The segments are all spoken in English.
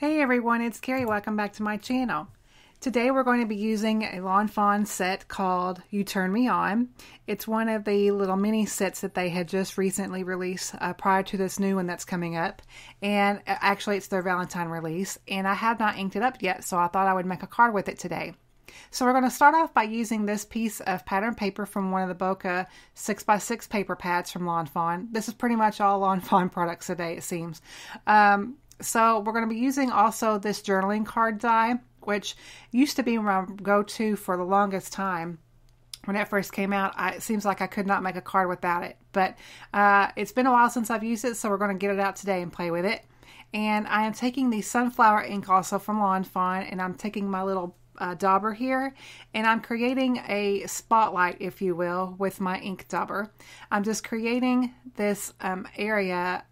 Hey everyone, it's Carrie. Welcome back to my channel. Today we're going to be using a Lawn Fawn set called You Turn Me On. It's one of the little mini sets that they had just recently released prior to this new one that's coming up. And actually it's their Valentine release. And I have not inked it up yet, so I thought I would make a card with it today. So we're going to start off by using this piece of pattern paper from one of the Boca 6x6 paper pads from Lawn Fawn. This is pretty much all Lawn Fawn products today, it seems. So we're going to be using also this journaling card die, which used to be my go-to for the longest time. When it first came out, it seems like I could not make a card without it. But it's been a while since I've used it, so we're going to get it out today and play with it. And I am taking the sunflower ink also from Lawn Fawn, and I'm taking my little dauber here, and I'm creating a spotlight, if you will, with my ink dauber. I'm just creating this area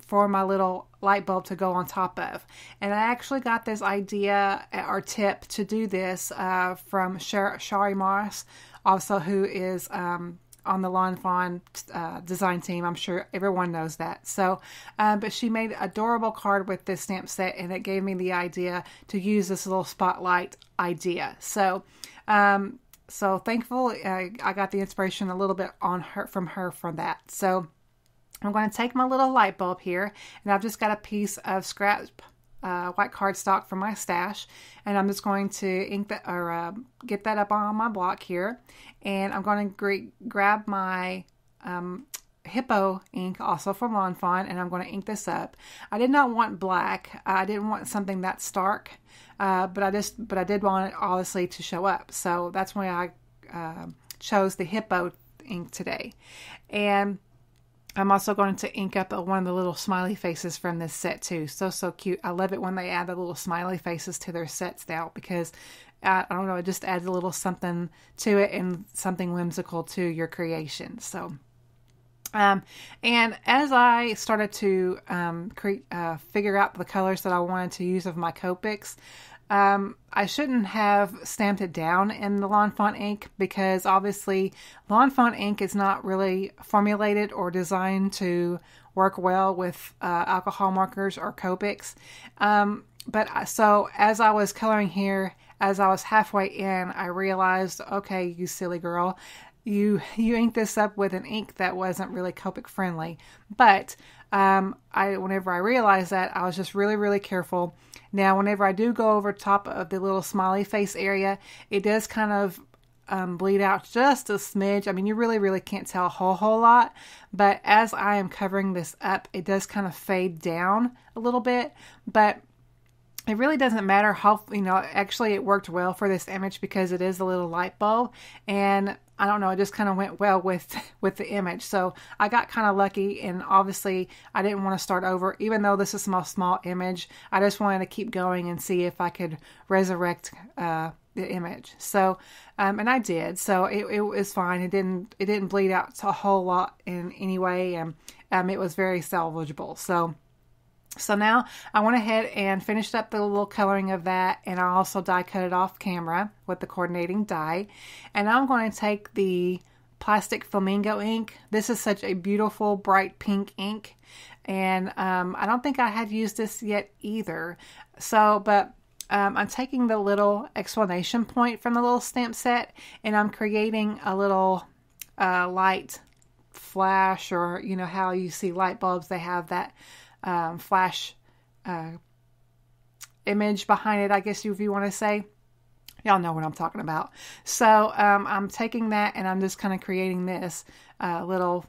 for my little light bulb to go on top of. And I actually got this idea or tip to do this from Shari Moss, also who is on the Lawn Fawn design team. I'm sure everyone knows that. So, but she made an adorable card with this stamp set, and it gave me the idea to use this little spotlight idea. So, so thankful I got the inspiration a little bit from her for that. So I'm going to take my little light bulb here, and I've just got a piece of scrap white cardstock from my stash, and I'm just going to ink that or get that up on my block here, and I'm going to grab my Hippo ink also from Lawn Fawn, and I'm going to ink this up. I did not want black. I didn't want something that stark, but I did want it obviously to show up, so that's why I chose the Hippo ink today. And I'm also going to ink up one of the little smiley faces from this set too. So cute. I love it when they add the little smiley faces to their sets now, because I don't know, it just adds a little something to it and something whimsical to your creation. So, and as I started to figure out the colors that I wanted to use of my Copics, I shouldn't have stamped it down in the Lawn Fawn ink, because obviously Lawn Fawn ink is not really formulated or designed to work well with alcohol markers or Copics. So as I was coloring here, as I was halfway in, I realized, okay, you silly girl, you inked this up with an ink that wasn't really Copic friendly. But whenever I realized that, I was just really careful. Now, whenever I do go over top of the little smiley face area, it does kind of bleed out just a smidge. I mean, you really can't tell a whole lot, but as I am covering this up, it does kind of fade down a little bit, but it really doesn't matter how, actually it worked well for this image because it is a little light bulb, and I don't know, it just kind of went well with the image. So I got kind of lucky, and obviously I didn't want to start over. Even though this is a small image, I just wanted to keep going and see if I could resurrect the image. So, and I did. So it was fine. It didn't bleed out a whole lot in any way, and it was very salvageable. So now I went ahead and finished up the little coloring of that, and I also die cut it off camera with the coordinating die. And now I'm going to take the plastic flamingo ink. This is such a beautiful bright pink ink, and I don't think I had used this yet either. So, but I'm taking the little explanation point from the little stamp set, and I'm creating a little light flash, or how you see light bulbs, they have that flash image behind it, I guess if you want to say. Y'all know what I'm talking about. So I'm taking that, and I'm just kind of creating this little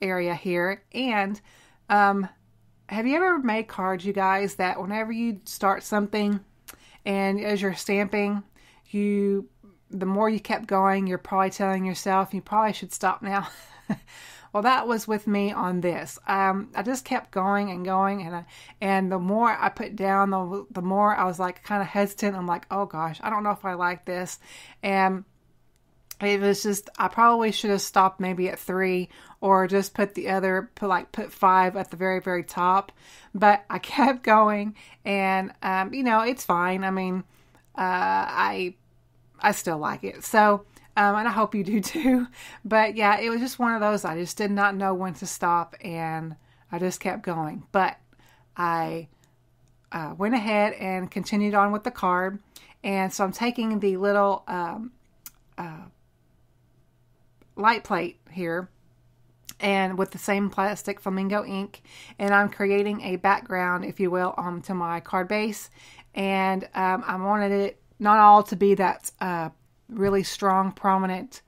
area here. And have you ever made cards, you guys, that whenever you start something and as you're stamping, the more you kept going, you're probably telling yourself you probably should stop now? Well, that was with me on this. I just kept going and going, and the more I put down, the more I was like kind of hesitant. I'm like, oh gosh, I don't know if I like this. And it was just, I probably should have stopped maybe at 3, or just put 5 at the very top. But I kept going, and it's fine. I mean, I still like it. So. And I hope you do too. But yeah, it was just one of those. I just did not know when to stop, and I just kept going. But I went ahead and continued on with the card. And so I'm taking the little light plate here, and with the same plastic flamingo ink, and I'm creating a background, if you will, onto my card base. And I wanted it not all to be that really strong, prominent,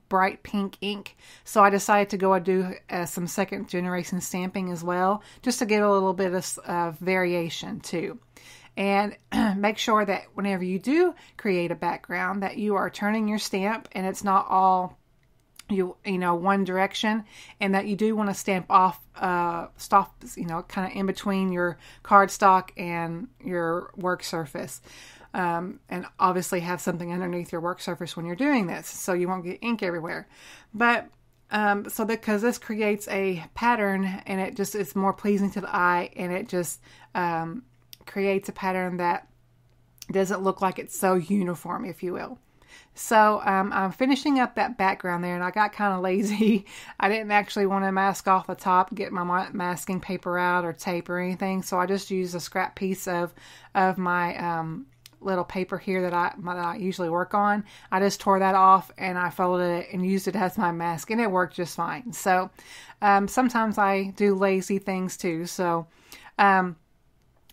bright pink ink. So I decided to go and do some second generation stamping as well, just to get a little bit of variation too. And make sure that whenever you do create a background, that you are turning your stamp and it's not all you know, one direction, and that you do want to stamp off, stop, you know, kind of in between your cardstock and your work surface. And obviously have something underneath your work surface when you're doing this, so you won't get ink everywhere. But so because this creates a pattern, and it just is more pleasing to the eye, and it just creates a pattern that doesn't look like it's so uniform, if you will. So I'm finishing up that background there, and I got kind of lazy. I didn't actually want to mask off the top, get my masking paper out or tape or anything, so I just used a scrap piece of my little paper here that I usually work on. I just tore that off, and I folded it and used it as my mask, and it worked just fine. So sometimes I do lazy things too. So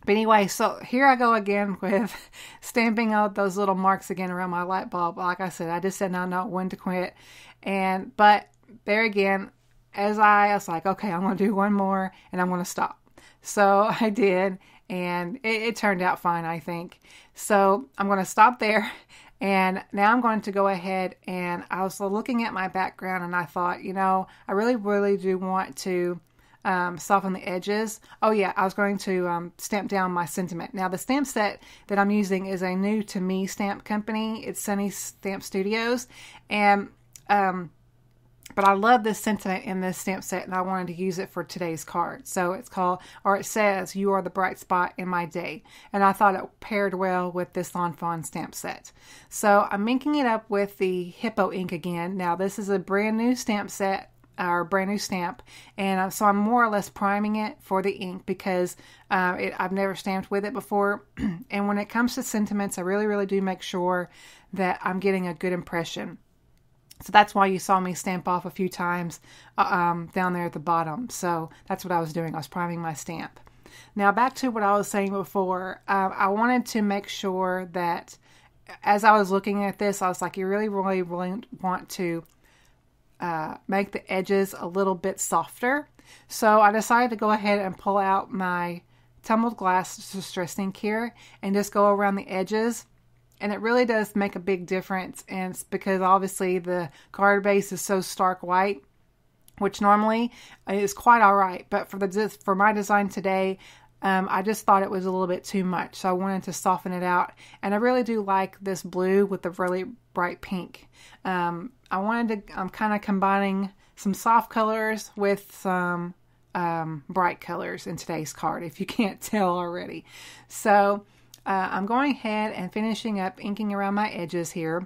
but anyway, so here I go again with stamping out those little marks again around my light bulb. Like I said, I just said I'm not one to quit. But there again, as I was like, okay, I'm going to do one more and I'm going to stop. So I did, and it turned out fine, I think. So I'm going to stop there, and now I'm going to go ahead, and I was looking at my background, and I thought, you know, I really, really do want to soften the edges. Oh yeah, I was going to stamp down my sentiment. Now the stamp set that I'm using is a new to me stamp company. It's Sunny Stamp Studios, and but I love this sentiment in this stamp set, and I wanted to use it for today's card. So it's called, or it says, "You are the bright spot in my day," and I thought it paired well with this Lawn Fawn stamp set. So I'm inking it up with the Hippo ink again. Now this is a brand new stamp set, or brand new stamp, and so I'm more or less priming it for the ink because I've never stamped with it before. And when it comes to sentiments, I really, really do make sure that I'm getting a good impression. So that's why you saw me stamp off a few times down there at the bottom. So that's what I was doing. I was priming my stamp. Now back to what I was saying before. I wanted to make sure that as I was looking at this, I was like, you really, really, really want to make the edges a little bit softer. So I decided to go ahead and pull out my tumbled glass distress ink here and just go around the edges. And it really does make a big difference, and it's because obviously the card base is so stark white, which normally is quite all right. But for my design today, I just thought it was a little bit too much, so I wanted to soften it out. And I really do like this blue with the really bright pink. I'm kind of combining some soft colors with some bright colors in today's card, if you can't tell already. So I'm going ahead and finishing up inking around my edges here.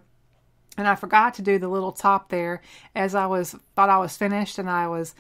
And I forgot to do the little top there as thought I was finished, and I was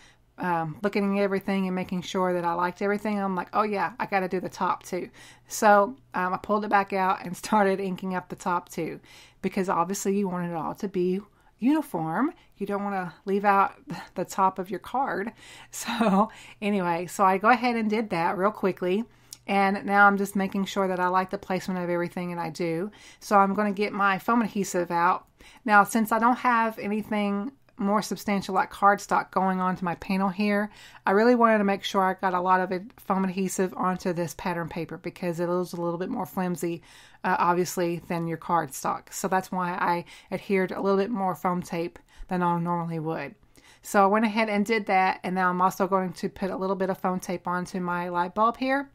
looking at everything and making sure that I liked everything. I'm like, oh yeah, I got to do the top too. So I pulled it back out and started inking up the top too, because obviously you want it all to be uniform. You don't want to leave out the top of your card. So anyway, so I go ahead and did that real quickly. And now I'm just making sure that I like the placement of everything, and I do. So I'm going to get my foam adhesive out. Now, since I don't have anything more substantial like cardstock going onto my panel here, I really wanted to make sure I got a lot of foam adhesive onto this pattern paper because it is a little bit more flimsy, obviously, than your cardstock. So that's why I adhered a little bit more foam tape than I normally would. So I went ahead and did that, and now I'm also going to put a little bit of foam tape onto my light bulb here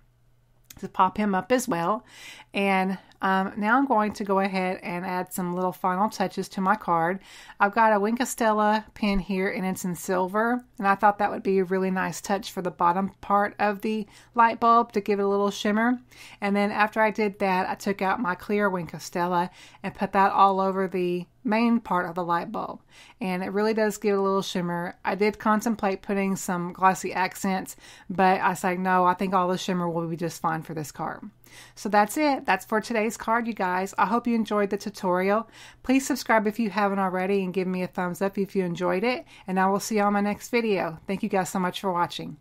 to pop him up as well. And Now I'm going to go ahead and add some little final touches to my card. I've got a Wink of Stella pin here and it's in silver, and I thought that would be a really nice touch for the bottom part of the light bulb to give it a little shimmer. And then after I did that, I took out my clear Wink of Stella and put that all over the main part of the light bulb, and it really does give it a little shimmer. I did contemplate putting some glossy accents, but I said no, I think all the shimmer will be just fine for this card. So that's it. That's for today's card, you guys. I hope you enjoyed the tutorial. Please subscribe if you haven't already and give me a thumbs up if you enjoyed it, and I will see you on my next video. Thank you guys so much for watching.